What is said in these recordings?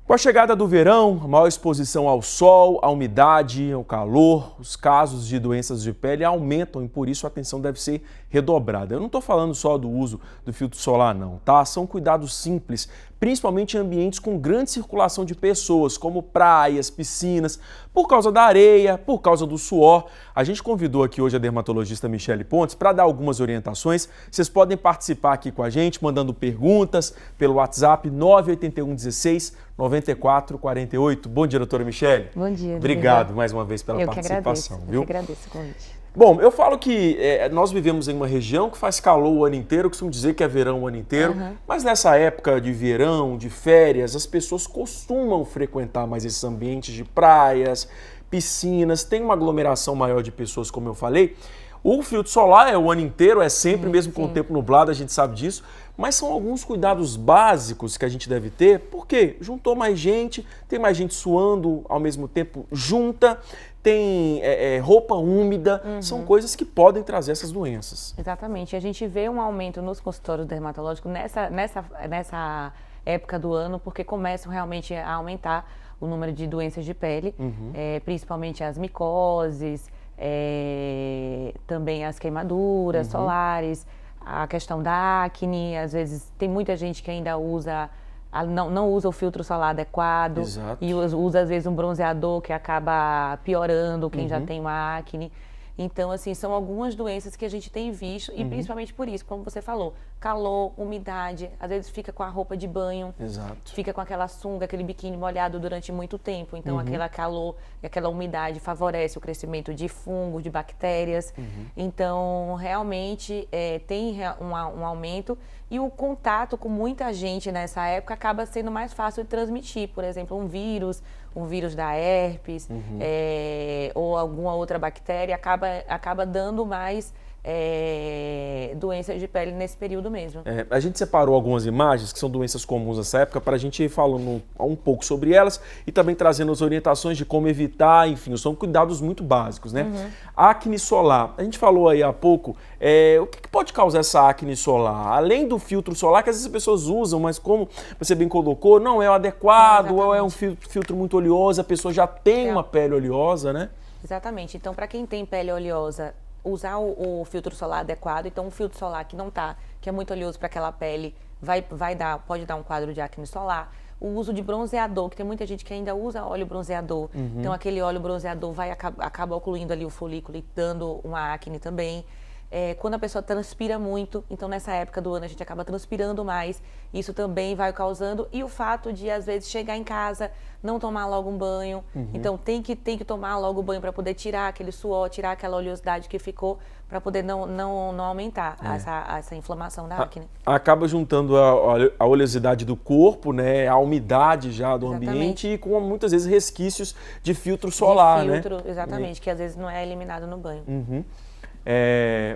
Com a chegada do verão, a maior exposição ao sol, à umidade, ao calor, os casos de doenças de pele aumentam e por isso a atenção deve ser redobrada. Eu não estou falando só do uso do filtro solar não, tá? São cuidados simples, principalmente em ambientes com grande circulação de pessoas, como praias, piscinas, por causa da areia, por causa do suor. A gente convidou aqui hoje a dermatologista Michele Pontes para dar algumas orientações. Vocês podem participar aqui com a gente, mandando perguntas pelo WhatsApp 981 16 94 48. Bom dia, doutora Michele. Bom dia. Obrigado mais uma vez pela participação. Eu que agradeço o convite. Bom, eu falo que nós vivemos em uma região que faz calor o ano inteiro, eu costumo dizer que é verão o ano inteiro, mas nessa época de verão, de férias, as pessoas costumam frequentar mais esses ambientes de praias, piscinas, tem uma aglomeração maior de pessoas, como eu falei. O filtro solar é o ano inteiro, é sempre, mesmo com o tempo nublado, a gente sabe disso, mas são alguns cuidados básicos que a gente deve ter, porque juntou mais gente, tem mais gente suando ao mesmo tempo junta, tem roupa úmida, são coisas que podem trazer essas doenças. Exatamente, a gente vê um aumento nos consultórios dermatológicos nessa época do ano, porque começam realmente a aumentar o número de doenças de pele, principalmente as micoses, também as queimaduras solares, a questão da acne. Às vezes tem muita gente que ainda não usa o filtro solar adequado. Exato. E usa às vezes um bronzeador que acaba piorando quem já tem uma acne. Então, assim, são algumas doenças que a gente tem visto, e principalmente por isso, como você falou, calor, umidade, às vezes fica com a roupa de banho, fica com aquela sunga, aquele biquíni molhado durante muito tempo, então aquele calor e aquela umidade favorece o crescimento de fungos, de bactérias, então realmente tem um aumento, e o contato com muita gente nessa época acaba sendo mais fácil de transmitir, por exemplo, um vírus da herpes, ou alguma outra bactéria, acaba dando mais doenças de pele nesse período mesmo. A gente separou algumas imagens que são doenças comuns nessa época para a gente ir falando um pouco sobre elas e também trazendo as orientações de como evitar, enfim, são cuidados muito básicos, né? Acne solar, a gente falou aí há pouco, o que pode causar essa acne solar? Além do filtro solar, que às vezes as pessoas usam, mas como você bem colocou, não é o adequado, ou é um filtro muito oleoso, a pessoa já tem uma pele oleosa, né? Exatamente, então para quem tem pele oleosa, usar o filtro solar adequado. Então um filtro solar que é muito oleoso para aquela pele, pode dar um quadro de acne solar. O uso de bronzeador, que tem muita gente que ainda usa óleo bronzeador, então aquele óleo bronzeador acaba ocluindo ali o folículo e dando uma acne também. Quando a pessoa transpira muito, então nessa época do ano a gente acaba transpirando mais, isso também vai causando, e o fato de às vezes chegar em casa, não tomar logo um banho, então tem que tomar logo o banho para poder tirar aquele suor, tirar aquela oleosidade que ficou, para poder não aumentar essa inflamação da acne. Acaba juntando a oleosidade do corpo, né, a umidade já do ambiente e com muitas vezes resquícios de filtro solar, né? Exatamente, que às vezes não é eliminado no banho.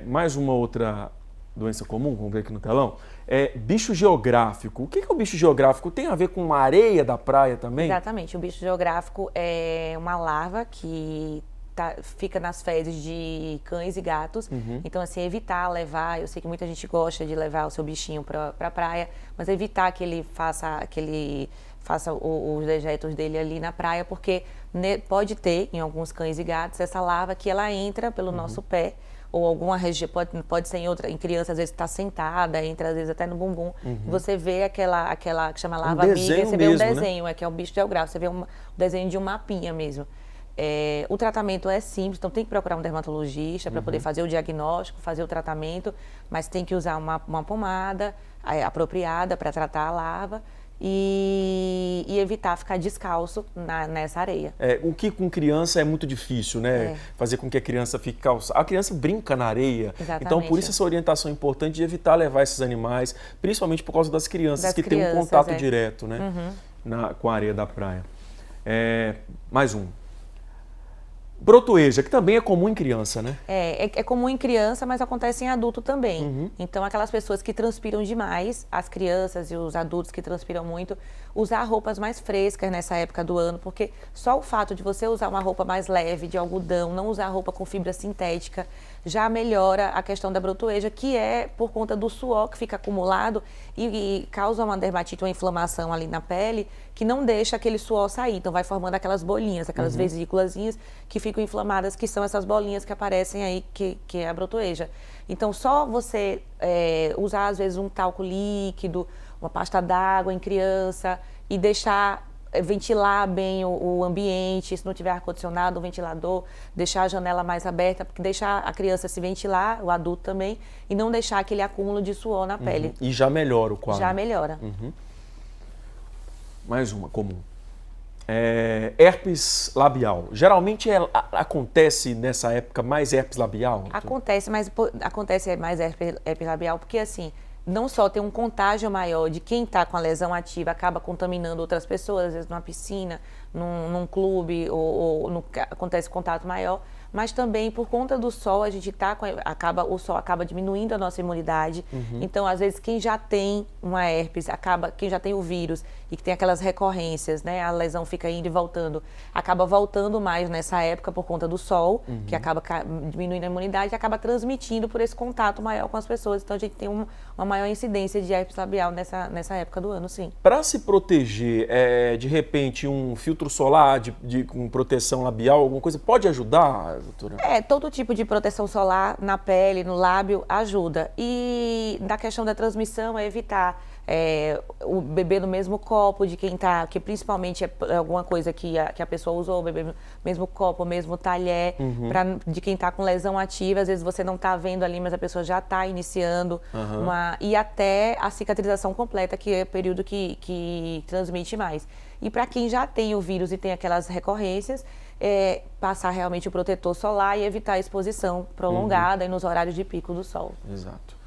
Mais uma outra doença comum, vamos ver aqui no telão, bicho geográfico. O que é o bicho geográfico? Tem a ver com a areia da praia também? Exatamente, o bicho geográfico é uma larva que fica nas fezes de cães e gatos, então assim, evitar levar, eu sei que muita gente gosta de levar o seu bichinho para a praia, mas evitar que ele faça os dejetos dele ali na praia, porque pode ter, em alguns cães e gatos, essa larva que ela entra pelo nosso pé, ou alguma região, pode ser em criança, às vezes está sentada, entra às vezes até no bumbum, e você vê aquela que chama larva amiga, você vê um desenho, né? Que é o bicho geográfico, você vê o desenho de um mapinha mesmo. O tratamento é simples, então tem que procurar um dermatologista para poder fazer o diagnóstico, fazer o tratamento, mas tem que usar uma pomada apropriada para tratar a larva, e evitar ficar descalço nessa areia. O que com criança é muito difícil, né? Fazer com que a criança fique calçada. A criança brinca na areia. Exatamente. Então, por isso essa orientação é importante de evitar levar esses animais, principalmente por causa das crianças que têm um contato direto, né? Com a areia da praia. Mais um. Brotoeja, que também é comum em criança, né? É comum em criança, mas acontece em adulto também. Então, aquelas pessoas que transpiram demais, as crianças e os adultos que transpiram muito, usar roupas mais frescas nessa época do ano, porque só o fato de você usar uma roupa mais leve, de algodão, não usar roupa com fibra sintética, já melhora a questão da brotoeja, que é por conta do suor que fica acumulado e causa uma dermatite, uma inflamação ali na pele, que não deixa aquele suor sair. Então vai formando aquelas bolinhas, aquelas vesículazinhas que ficam inflamadas, que são essas bolinhas que aparecem aí, que é a brotoeja. Então só você usar às vezes um talco líquido, uma pasta d'água em criança e deixar ventilar bem o ambiente, se não tiver ar-condicionado, um ventilador, deixar a janela mais aberta, porque deixar a criança se ventilar, o adulto também, e não deixar aquele acúmulo de suor na pele. E já melhora o quadro. Já melhora. Mais uma comum. Herpes labial. Geralmente acontece nessa época mais herpes labial? Acontece mais herpes labial, porque assim, não só tem um contágio maior de quem está com a lesão ativa, acaba contaminando outras pessoas, às vezes numa piscina, num clube, acontece contato maior, mas também por conta do sol, a gente o sol acaba diminuindo a nossa imunidade. Então, às vezes, quem já tem uma herpes, quem já tem o vírus e que tem aquelas recorrências, né? A lesão fica indo e voltando, acaba voltando mais nessa época por conta do sol, que acaba diminuindo a imunidade e acaba transmitindo por esse contato maior com as pessoas. Então, a gente tem uma maior incidência de herpes labial nessa época do ano, sim. Para se proteger, de repente, um filtro solar com proteção labial, alguma coisa, pode ajudar, doutora? Todo tipo de proteção solar na pele, no lábio, ajuda. E na questão da transmissão, é evitar o beber no mesmo copo de quem está, que principalmente é alguma coisa que a pessoa usou, beber no mesmo copo, mesmo talher, de quem está com lesão ativa, às vezes você não está vendo ali, mas a pessoa já está iniciando, e até a cicatrização completa, que é o período que transmite mais. E para quem já tem o vírus e tem aquelas recorrências, passar realmente o protetor solar e evitar a exposição prolongada e nos horários de pico do sol. Exato.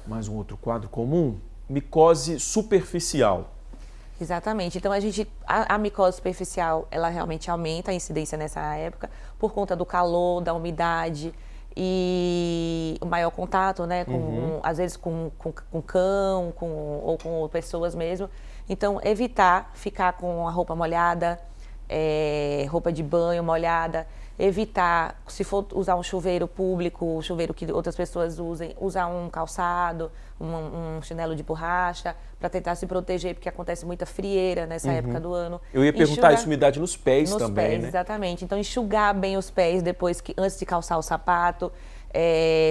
Mais um outro quadro comum, micose superficial. Exatamente. Então, a micose superficial, ela realmente aumenta a incidência nessa época por conta do calor, da umidade e o maior contato, né, às vezes com cão, ou com pessoas mesmo. Então, evitar ficar com a roupa molhada, roupa de banho molhada, evitar, se for usar um chuveiro público, um chuveiro que outras pessoas usem, usar um calçado, um chinelo de borracha, para tentar se proteger, porque acontece muita frieira nessa época do ano. Eu ia perguntar isso, umidade nos pés também, pés, né? Exatamente. Então, enxugar bem os pés antes de calçar o sapato,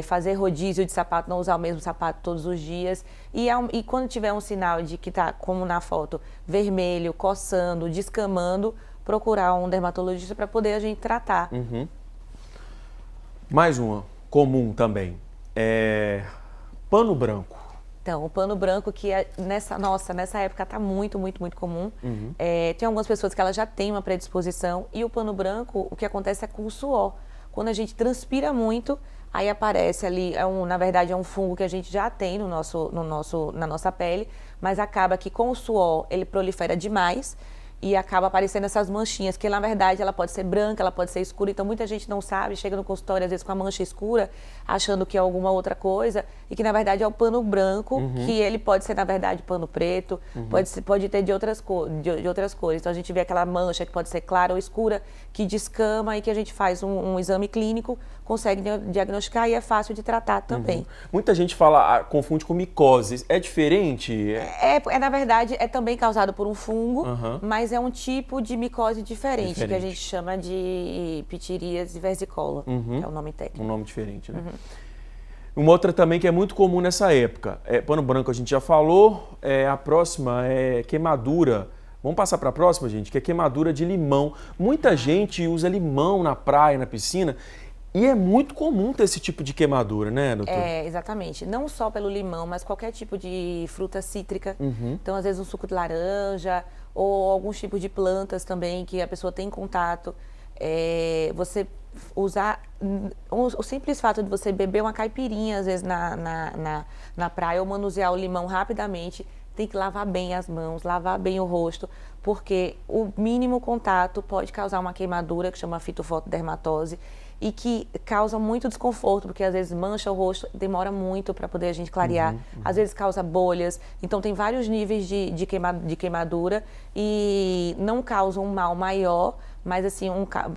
fazer rodízio de sapato, não usar o mesmo sapato todos os dias. E quando tiver um sinal de que está, como na foto, vermelho, coçando, descamando, procurar um dermatologista para poder a gente tratar. Mais uma comum também, pano branco. Então, o pano branco, que nessa época está muito, muito, muito comum. Tem algumas pessoas que elas já têm uma predisposição, e o pano branco, o que acontece é com o suor. Quando a gente transpira muito, aí aparece ali, na verdade é um fungo que a gente já tem na nossa pele, mas acaba que com o suor ele prolifera demais, e acaba aparecendo essas manchinhas, que na verdade ela pode ser branca, ela pode ser escura, então muita gente não sabe, chega no consultório às vezes com a mancha escura, achando que é alguma outra coisa, e que na verdade é o pano branco, que ele pode ser na verdade pano preto, pode ter de outras cores. Então a gente vê aquela mancha que pode ser clara ou escura, que descama e que a gente faz um exame clínico, consegue diagnosticar e é fácil de tratar também. Muita gente confunde com micose, é diferente? Na verdade, é também causado por um fungo, mas é um tipo de micose diferente. Que a gente chama de pitiríase versicolor, que é o nome técnico. Um nome diferente, né? Uma outra também que é muito comum nessa época, pano branco a gente já falou, a próxima é queimadura. Vamos passar para a próxima, gente, que é queimadura de limão. Muita gente usa limão na praia, na piscina, e é muito comum ter esse tipo de queimadura, né, doutora? Exatamente. Não só pelo limão, mas qualquer tipo de fruta cítrica. Então, às vezes, um suco de laranja ou alguns tipos de plantas também que a pessoa tem contato. Você usar... O simples fato de você beber uma caipirinha, às vezes, na praia, ou manusear o limão rapidamente, tem que lavar bem as mãos, lavar bem o rosto, porque o mínimo contato pode causar uma queimadura, que chama fitofotodermatose, e que causa muito desconforto, porque às vezes mancha o rosto, demora muito para poder a gente clarear, às vezes causa bolhas, então tem vários níveis de queimadura e não causa um mal maior, mas assim,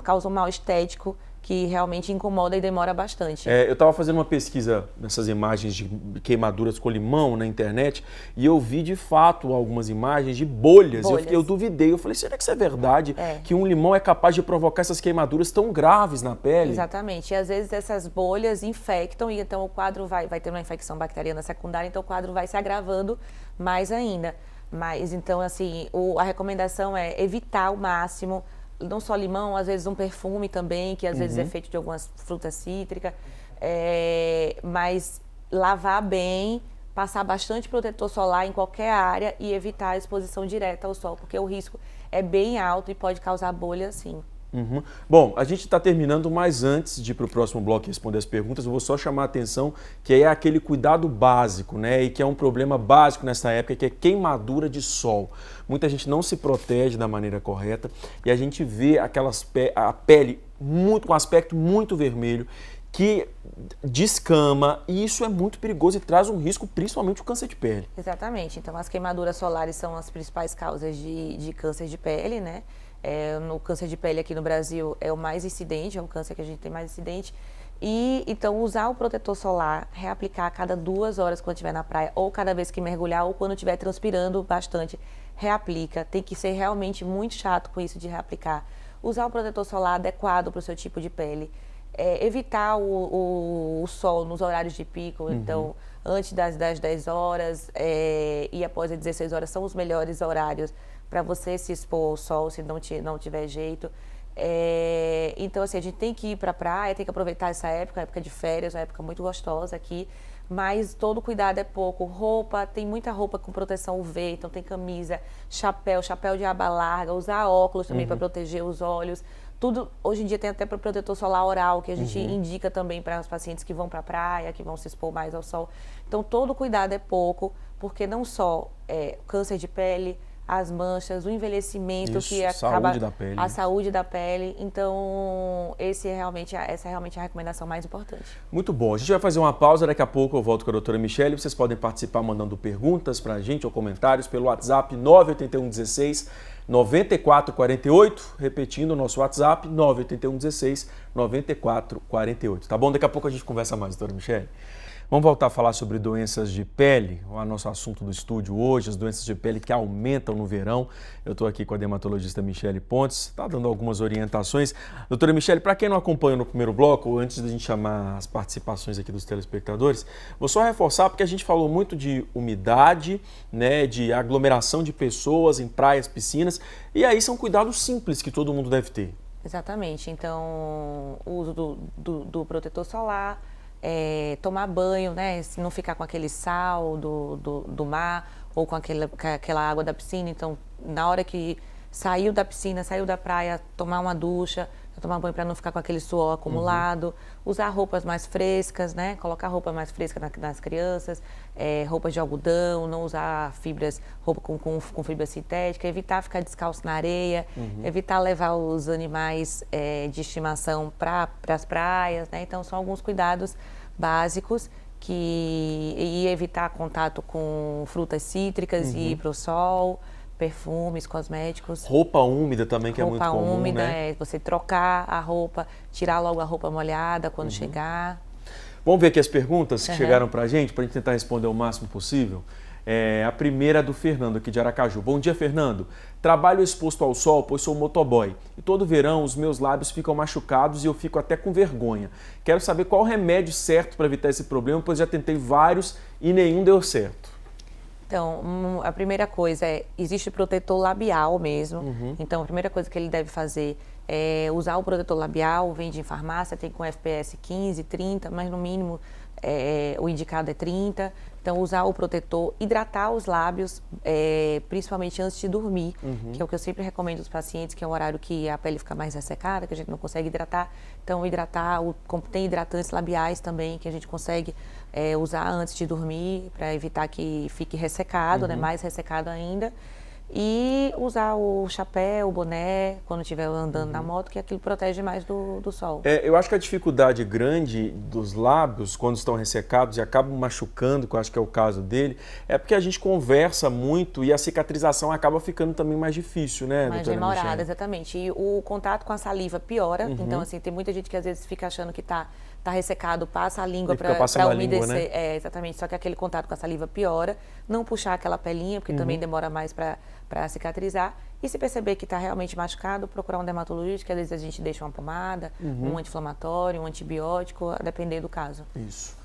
causa um mal estético que realmente incomoda e demora bastante. Eu estava fazendo uma pesquisa nessas imagens de queimaduras com limão na internet e eu vi de fato algumas imagens de bolhas. Eu duvidei, eu falei, será que isso é verdade? Que um limão é capaz de provocar essas queimaduras tão graves na pele? Exatamente, e às vezes essas bolhas infectam e então o quadro vai ter uma infecção bacteriana secundária, então o quadro vai se agravando mais ainda. Mas então assim, a recomendação é evitar ao máximo, não só limão, às vezes um perfume também, que às vezes é feito de algumas frutas cítricas, mas lavar bem, passar bastante protetor solar em qualquer área e evitar a exposição direta ao sol, porque o risco é bem alto e pode causar bolha sim. Bom, a gente está terminando, mas antes de ir para o próximo bloco e responder as perguntas, eu vou só chamar a atenção que é aquele cuidado básico, né? E que é um problema básico nessa época, que é queimadura de sol. Muita gente não se protege da maneira correta e a gente vê a pele com aspecto muito vermelho, que descama, e isso é muito perigoso e traz um risco, principalmente o câncer de pele. Exatamente, então as queimaduras solares são as principais causas de câncer de pele, né? No câncer de pele aqui no Brasil é o mais incidente, é o câncer que a gente tem mais incidente. E então usar o protetor solar, reaplicar a cada 2 horas quando estiver na praia, ou cada vez que mergulhar, ou quando estiver transpirando bastante, reaplica. Tem que ser realmente muito chato com isso de reaplicar. Usar o protetor solar adequado para o seu tipo de pele. Evitar o sol nos horários de pico, então antes das 10 horas e após as 16 horas são os melhores horários para você se expor ao sol, se não tiver jeito. Então, assim, a gente tem que ir para a praia, tem que aproveitar essa época de férias, uma época muito gostosa aqui, mas todo cuidado é pouco. Roupa, tem muita roupa com proteção UV, então tem camisa, chapéu de aba larga, usar óculos também para proteger os olhos. Tudo, hoje em dia tem até para protetor solar oral, que a gente indica também para os pacientes que vão para a praia, que vão se expor mais ao sol. Então, todo cuidado é pouco, porque não só câncer de pele, as manchas, o envelhecimento, que acaba a saúde da pele. Então, essa é realmente a recomendação mais importante. Muito bom. A gente vai fazer uma pausa, daqui a pouco eu volto com a doutora Michele. Vocês podem participar mandando perguntas para a gente ou comentários pelo WhatsApp 981 16 9448, repetindo o nosso WhatsApp 981 16 9448. Tá bom? Daqui a pouco a gente conversa mais, doutora Michele. Vamos voltar a falar sobre doenças de pele, o nosso assunto do estúdio hoje, as doenças de pele que aumentam no verão. Eu estou aqui com a dermatologista Michele Pontes, está dando algumas orientações. Doutora Michele, para quem não acompanha no primeiro bloco, antes de a gente chamar as participações aqui dos telespectadores, vou só reforçar porque a gente falou muito de umidade, né, de aglomeração de pessoas em praias, piscinas, e aí são cuidados simples que todo mundo deve ter. Exatamente, então o uso do protetor solar, tomar banho, né? Se não ficar com aquele sal do mar ou com aquela água da piscina. Então, na hora que saiu da piscina, saiu da praia, tomar uma ducha, tomar banho para não ficar com aquele suor acumulado. Usar roupas mais frescas, né? Colocar roupa mais fresca nas crianças, roupas de algodão, não usar roupa com fibra sintética, evitar ficar descalço na areia, evitar levar os animais de estimação para as praias, né? Então, são alguns cuidados básicos e evitar contato com frutas cítricas e ir para o sol, perfumes, cosméticos. Roupa úmida também, que é muito comum, roupa úmida, né? Você trocar a roupa, tirar logo a roupa molhada quando chegar. Vamos ver aqui as perguntas que chegaram para a gente tentar responder o máximo possível. A primeira é do Fernando, aqui de Aracaju. Bom dia, Fernando. Trabalho exposto ao sol, pois sou motoboy. E todo verão os meus lábios ficam machucados e eu fico até com vergonha. Quero saber qual o remédio certo para evitar esse problema, pois já tentei vários e nenhum deu certo. Então, a primeira coisa existe protetor labial mesmo. Então, a primeira coisa que ele deve fazer é usar o protetor labial, vende em farmácia, tem com FPS 15, 30, mas no mínimo o indicado é 30. Então, usar o protetor, hidratar os lábios, principalmente antes de dormir, que é o que eu sempre recomendo aos pacientes, que é o horário que a pele fica mais ressecada, que a gente não consegue hidratar. Então, tem hidratantes labiais também, que a gente consegue usar antes de dormir, para evitar que fique ressecado, né, mais ressecado ainda. E usar o chapéu, o boné, quando estiver andando na moto, que aquilo protege mais do sol. Eu acho que a dificuldade grande dos lábios, quando estão ressecados e acabam machucando, que eu acho que é o caso dele, é porque a gente conversa muito e a cicatrização acaba ficando também mais difícil, né, Mais doutora demorada, Michele? exatamente. E o contato com a saliva piora. Então, assim, tem muita gente que às vezes fica achando que tá ressecado, passa a língua para umedecer. Né? Exatamente. Só que aquele contato com a saliva piora. Não puxar aquela pelinha, porque também demora mais para cicatrizar. E se perceber que está realmente machucado, procurar um dermatologista, que às vezes a gente deixa uma pomada, um anti-inflamatório, um antibiótico, a depender do caso. Isso.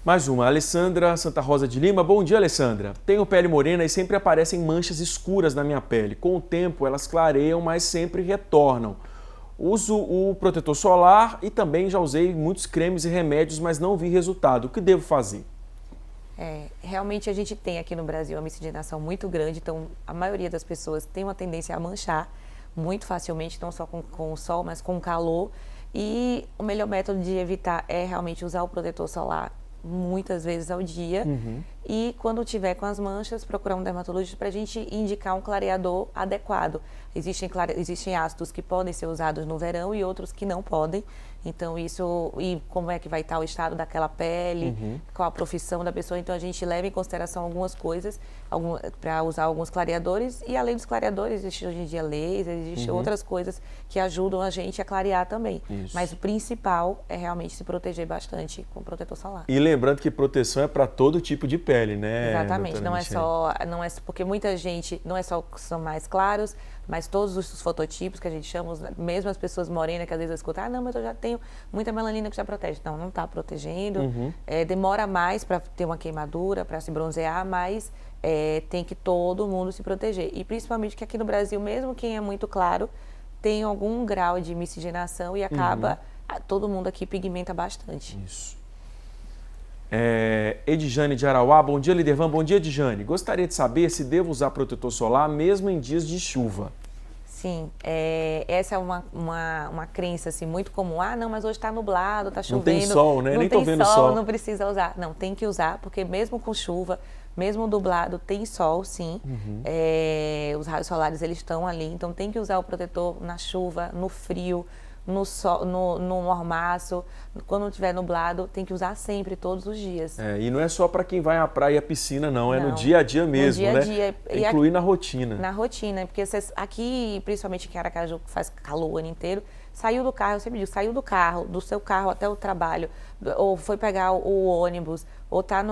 Mais uma, Alessandra Santa Rosa de Lima. Bom dia, Alessandra. Tenho pele morena e sempre aparecem manchas escuras na minha pele. Com o tempo, elas clareiam, mas sempre retornam. Uso o protetor solar e também já usei muitos cremes e remédios, mas não vi resultado. O que devo fazer? Realmente a gente tem aqui no Brasil uma miscigenação muito grande, então a maioria das pessoas tem uma tendência a manchar muito facilmente, não só com o sol, mas com o calor. E o melhor método de evitar é realmente usar o protetor solar muitas vezes ao dia. E quando tiver com as manchas, procurar um dermatologista para a gente indicar um clareador adequado. Existem ácidos que podem ser usados no verão e outros que não podem. Então e como é que vai estar o estado daquela pele, qual a profissão da pessoa. Então a gente leva em consideração algumas coisas para usar alguns clareadores. E além dos clareadores, existe hoje em dia laser, existem outras coisas que ajudam a gente a clarear também. Isso. Mas o principal é realmente se proteger bastante com protetor solar. E lembrando que proteção é para todo tipo de pele, né? Exatamente, não é porque muita gente, não é só que são mais claros, mas todos os fototipos que a gente chama, mesmo as pessoas morenas que às vezes escutam, não, mas eu já tenho muita melanina que já protege. Não está protegendo, demora mais para ter uma queimadura, para se bronzear, mas tem que todo mundo se proteger. E principalmente que aqui no Brasil, mesmo quem é muito claro, tem algum grau de miscigenação e acaba, todo mundo aqui pigmenta bastante. Isso. Edjane de Arauá, bom dia, Lidervan, bom dia, Edjane. Gostaria de saber se devo usar protetor solar mesmo em dias de chuva. Sim, essa é uma crença assim, muito comum. Não, mas hoje está nublado, está chovendo. Não tem sol, né? Não Nem tem tô vendo sol, sol. não precisa usar. Não, tem que usar, porque mesmo com chuva, mesmo nublado, tem sol, sim. Os raios solares, eles estão ali, então tem que usar o protetor na chuva, no frio, no sol, no mormaço. Quando estiver nublado, tem que usar sempre, todos os dias. E não é só para quem vai à praia e à piscina, não. É no dia a dia mesmo, no dia a dia. Incluir na rotina. Na rotina, porque aqui, principalmente aqui em Aracaju, que faz calor o ano inteiro, saiu do carro, eu sempre digo, saiu do carro, do seu carro até o trabalho, ou foi pegar o ônibus, ou está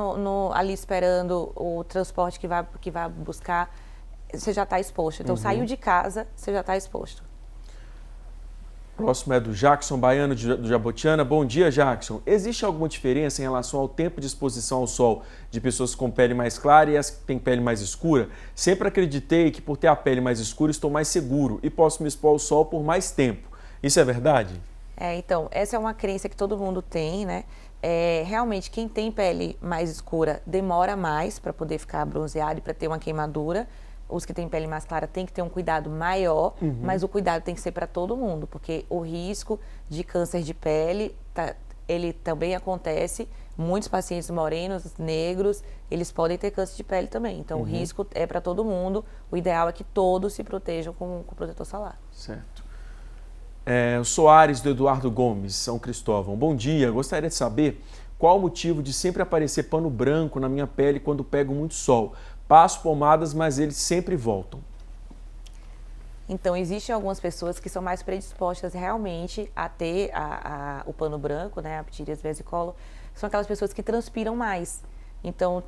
ali esperando o transporte que vai buscar, você já está exposto. Então, saiu de casa, você já está exposto. Próximo é do Jackson Baiano, do Jabotiana. Bom dia, Jackson. Existe alguma diferença em relação ao tempo de exposição ao sol de pessoas com pele mais clara e as que têm pele mais escura? Sempre acreditei que por ter a pele mais escura estou mais seguro e posso me expor ao sol por mais tempo. Isso é verdade? Então, essa é uma crença que todo mundo tem, né? Realmente, quem tem pele mais escura demora mais para poder ficar bronzeado e para ter uma queimadura. Os que têm pele mais clara têm que ter um cuidado maior, mas o cuidado tem que ser para todo mundo, porque o risco de câncer de pele, ele também acontece. Muitos pacientes morenos, negros, eles podem ter câncer de pele também. Então, o risco é para todo mundo. O ideal é que todos se protejam com protetor solar. Certo. O Soares, do Eduardo Gomes, São Cristóvão. Bom dia, gostaria de saber qual o motivo de sempre aparecer pano branco na minha pele quando pego muito sol. Passo pomadas, mas eles sempre voltam. Então, existem algumas pessoas que são mais predispostas realmente a ter o pano branco, né, a ptírias versicolor. São aquelas pessoas que transpiram mais. Então,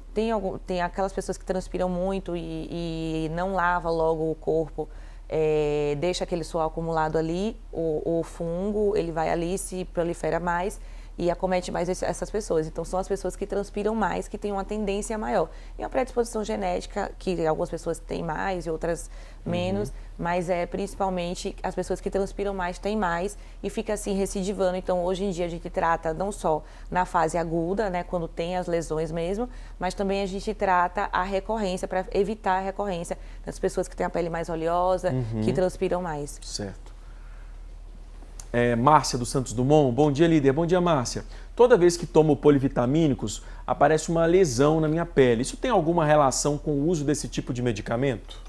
tem aquelas pessoas que transpiram muito e não lava logo o corpo, deixa aquele suor acumulado ali, o fungo, ele vai ali, se prolifera mais e acomete mais essas pessoas. Então, são as pessoas que transpiram mais, que têm uma tendência maior. E uma predisposição genética, que algumas pessoas têm mais e outras menos, mas principalmente as pessoas que transpiram mais têm mais e fica assim recidivando. Então, hoje em dia, a gente trata não só na fase aguda, né, quando tem as lesões mesmo, mas também a gente trata a recorrência, para evitar a recorrência das pessoas que têm a pele mais oleosa, que transpiram mais. Certo. Márcia do Santos Dumont. Bom dia, líder. Bom dia, Márcia. Toda vez que tomo polivitamínicos, aparece uma lesão na minha pele. Isso tem alguma relação com o uso desse tipo de medicamento?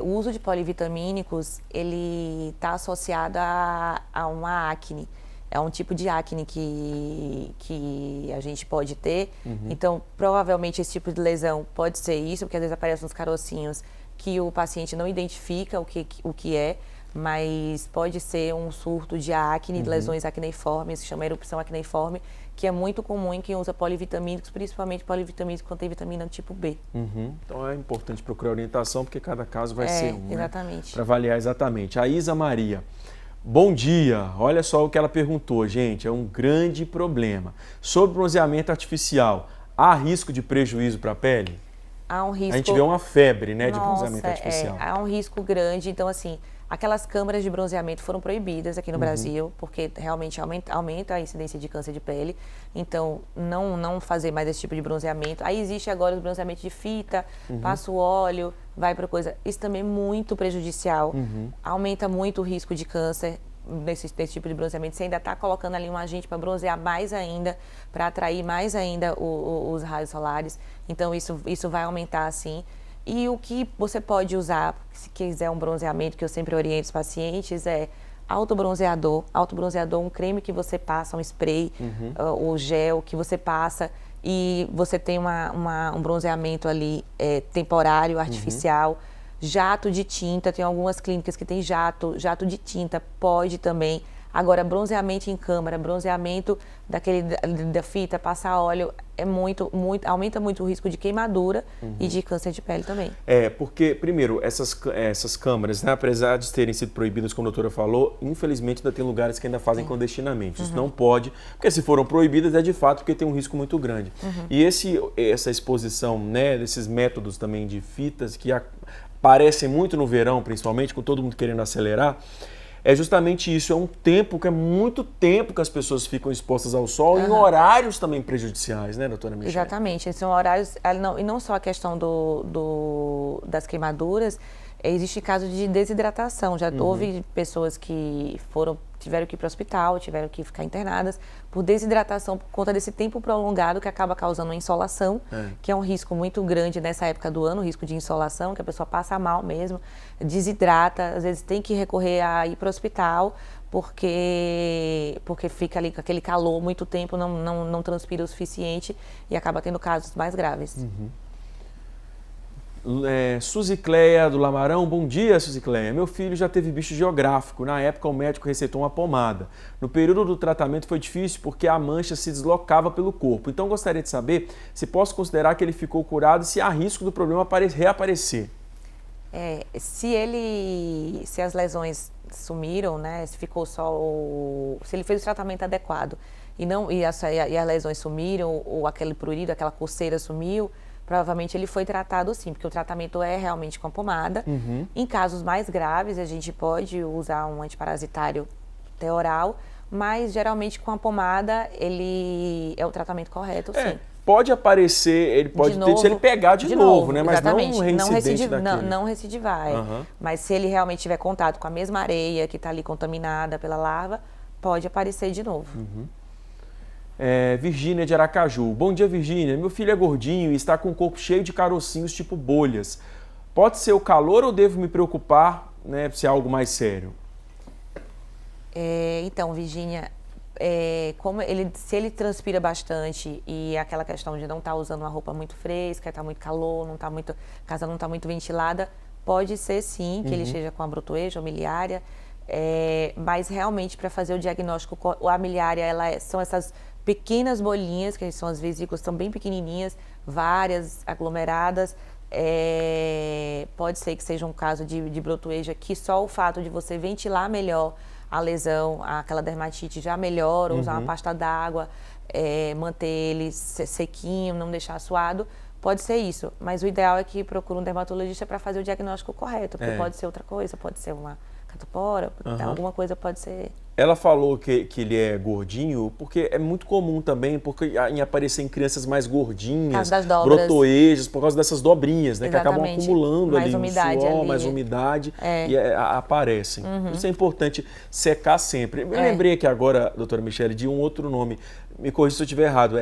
O uso de polivitamínicos, ele está associado a uma acne. É um tipo de acne que a gente pode ter. Então, provavelmente, esse tipo de lesão pode ser isso, porque às vezes aparecem uns carocinhos que o paciente não identifica o que é, mas pode ser um surto de acne, lesões acneiformes, se chama erupção acneiforme, que é muito comum em quem usa polivitamínicos, principalmente polivitamínicos que contém vitamina tipo B. Então é importante procurar orientação, porque cada caso vai ser um, exatamente. Né? Para avaliar exatamente. A Isa Maria. Bom dia, olha só o que ela perguntou, gente, é um grande problema. Sobre bronzeamento artificial, há risco de prejuízo para a pele? Há um risco... A gente vê uma febre, né, de bronzeamento artificial. Há um risco grande, então assim, aquelas câmaras de bronzeamento foram proibidas aqui no Brasil, porque realmente aumenta a incidência de câncer de pele, então não fazer mais esse tipo de bronzeamento. Aí existe agora o bronzeamento de fita, passa o óleo, vai para coisa, isso também é muito prejudicial, aumenta muito o risco de câncer nesse tipo de bronzeamento. Você ainda está colocando ali um agente para bronzear mais ainda, para atrair mais ainda os raios solares, então isso vai aumentar sim. E o que você pode usar, se quiser um bronzeamento, que eu sempre oriento os pacientes, é autobronzeador, um creme que você passa, um spray, o gel que você passa, e você tem um bronzeamento ali temporário, artificial, jato de tinta, tem algumas clínicas que tem jato de tinta, pode também. Agora, bronzeamento em câmara, bronzeamento da fita, passar óleo, aumenta muito o risco de queimadura e de câncer de pele também. Porque, primeiro, essas câmaras, né, apesar de terem sido proibidas, como a doutora falou, infelizmente ainda tem lugares que ainda fazem clandestinamente. Isso não pode, porque se foram proibidas é de fato porque tem um risco muito grande. E essa exposição, né, desses métodos também de fitas, que aparecem muito no verão, principalmente, com todo mundo querendo acelerar, é justamente isso, é um tempo que é muito tempo que as pessoas ficam expostas ao sol em horários também prejudiciais, né, doutora Michele? Exatamente, são horários, e não só a questão das queimaduras, existe caso de desidratação, já houve pessoas que tiveram que ir para o hospital, tiveram que ficar internadas por desidratação por conta desse tempo prolongado que acaba causando uma insolação, que é um risco muito grande nessa época do ano, o risco de insolação, que a pessoa passa mal mesmo, desidrata, às vezes tem que recorrer a ir para o hospital, porque fica ali com aquele calor muito tempo, não transpira o suficiente e acaba tendo casos mais graves. Suzy Cleia do Lamarão, bom dia, Suzy Cleia. Meu filho já teve bicho geográfico. Na época, o médico receitou uma pomada. No período do tratamento foi difícil porque a mancha se deslocava pelo corpo. Então, gostaria de saber se posso considerar que ele ficou curado e se há risco do problema reaparecer. Se as lesões sumiram, né? Se ele fez o tratamento adequado e as lesões sumiram, ou aquele prurido, aquela coceira sumiu, provavelmente ele foi tratado sim, porque o tratamento é realmente com a pomada. Em casos mais graves, a gente pode usar um antiparasitário oral, mas geralmente com a pomada ele é o tratamento correto, sim. Pode aparecer, ele pode ter, se ele pegar de novo, né? Mas exatamente. Não reincidente não recidivar. Mas se ele realmente tiver contato com a mesma areia que está ali contaminada pela larva, pode aparecer de novo. Virgínia de Aracaju. Bom dia, Virgínia. Meu filho é gordinho e está com o corpo cheio de carocinhos tipo bolhas. Pode ser o calor ou devo me preocupar, né, se é algo mais sério? Então, Virgínia, se ele transpira bastante e aquela questão de não estar usando uma roupa muito fresca, está muito calor, a casa não está muito ventilada, pode ser sim que ele esteja com a brotoeja ou miliária, mas realmente para fazer o diagnóstico, a miliária são essas pequenas bolinhas, que são as vesículas, são bem pequenininhas, várias aglomeradas. Pode ser que seja um caso de brotoeja, que só o fato de você ventilar melhor a lesão, aquela dermatite já melhora, usar uma pasta d'água, manter ele sequinho, não deixar suado, pode ser isso. Mas o ideal é que procure um dermatologista para fazer o diagnóstico correto, porque pode ser outra coisa, pode ser uma catapora, alguma coisa pode ser Ela falou que ele é gordinho, porque é muito comum também, porque em aparecer em crianças mais gordinhas, das dobras. brotoejas, por causa dessas dobrinhas, né? Que acabam Exatamente. acumulando Mais ali umidade o suor, ali. mais umidade, e aparecem. Por isso é importante secar sempre. Eu lembrei aqui agora, doutora Michele, de um outro nome. Me corrija se eu estiver errado.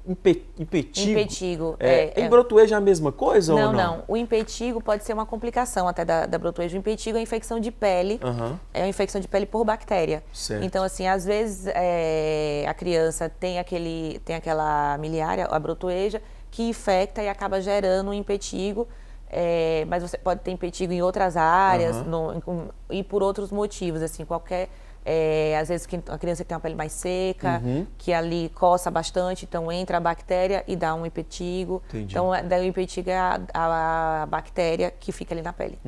Impetigo. Impetigo. Em brotoeja é a mesma coisa ou não? Não. O impetigo pode ser uma complicação até da brotoeja. O impetigo é a infecção de pele. É uma infecção de pele por bactéria. Certo. Então, assim, às vezes a criança tem aquela miliária, a brotoeja, que infecta e acaba gerando um impetigo. Mas você pode ter impetigo em outras áreas e por outros motivos, assim, às vezes a criança que tem uma pele mais seca, que ali coça bastante, então entra a bactéria e dá um impetigo. Entendi. Então, daí o impetigo é a bactéria que fica ali na pele.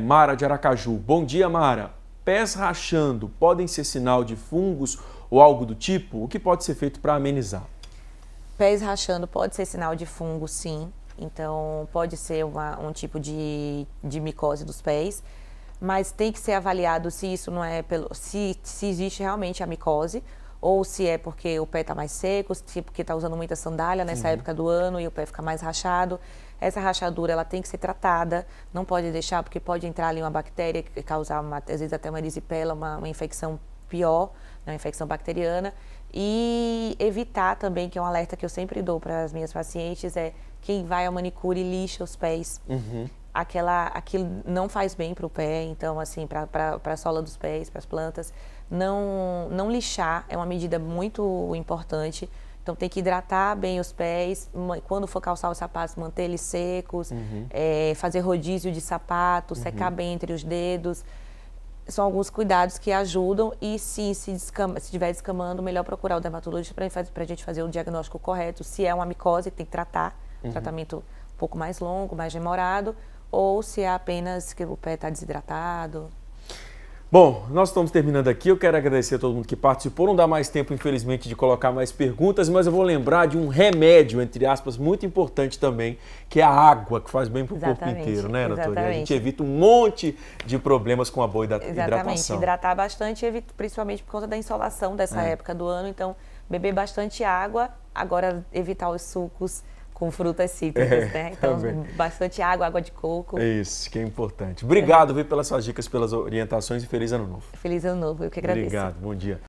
Mara de Aracaju. Bom dia, Mara. Pés rachando podem ser sinal de fungos ou algo do tipo? O que pode ser feito para amenizar? Pés rachando pode ser sinal de fungo, sim. Então, pode ser um tipo de micose dos pés. Mas tem que ser avaliado se isso não é se existe realmente a micose, ou se é porque o pé está mais seco, se porque está usando muita sandália nessa época do ano e o pé fica mais rachado. Essa rachadura ela tem que ser tratada, não pode deixar, porque pode entrar ali uma bactéria que causar, às vezes até uma erisipela, uma infecção pior, né, uma infecção bacteriana. E evitar também, que é um alerta que eu sempre dou para as minhas pacientes, quem vai ao manicure lixa os pés. Aquilo não faz bem para o pé, então, assim, para a sola dos pés, para as plantas. Não lixar é uma medida muito importante. Então, tem que hidratar bem os pés. Quando for calçar os sapatos, manter eles secos. Fazer rodízio de sapato, secar bem entre os dedos. São alguns cuidados que ajudam. E se estiver descamando, melhor procurar o dermatologista para a gente fazer o diagnóstico correto. Se é uma micose, tem que tratar. Tratamento um pouco mais longo, mais demorado. Ou se é apenas que o pé está desidratado. Bom, nós estamos terminando aqui. Eu quero agradecer a todo mundo que participou. Não dá mais tempo, infelizmente, de colocar mais perguntas, mas eu vou lembrar de um remédio, entre aspas, muito importante também, que é a água, que faz bem para o corpo inteiro, né, doutora? E a gente evita um monte de problemas com a boa hidratação. Exatamente, hidratar bastante, principalmente por conta da insolação dessa época do ano. Então, beber bastante água, agora evitar os sucos com frutas cítricas, né? Então, bastante água de coco. É isso, que é importante. Obrigado, pelas suas dicas, pelas orientações e feliz ano novo. Feliz ano novo, eu que agradeço. Obrigado, bom dia.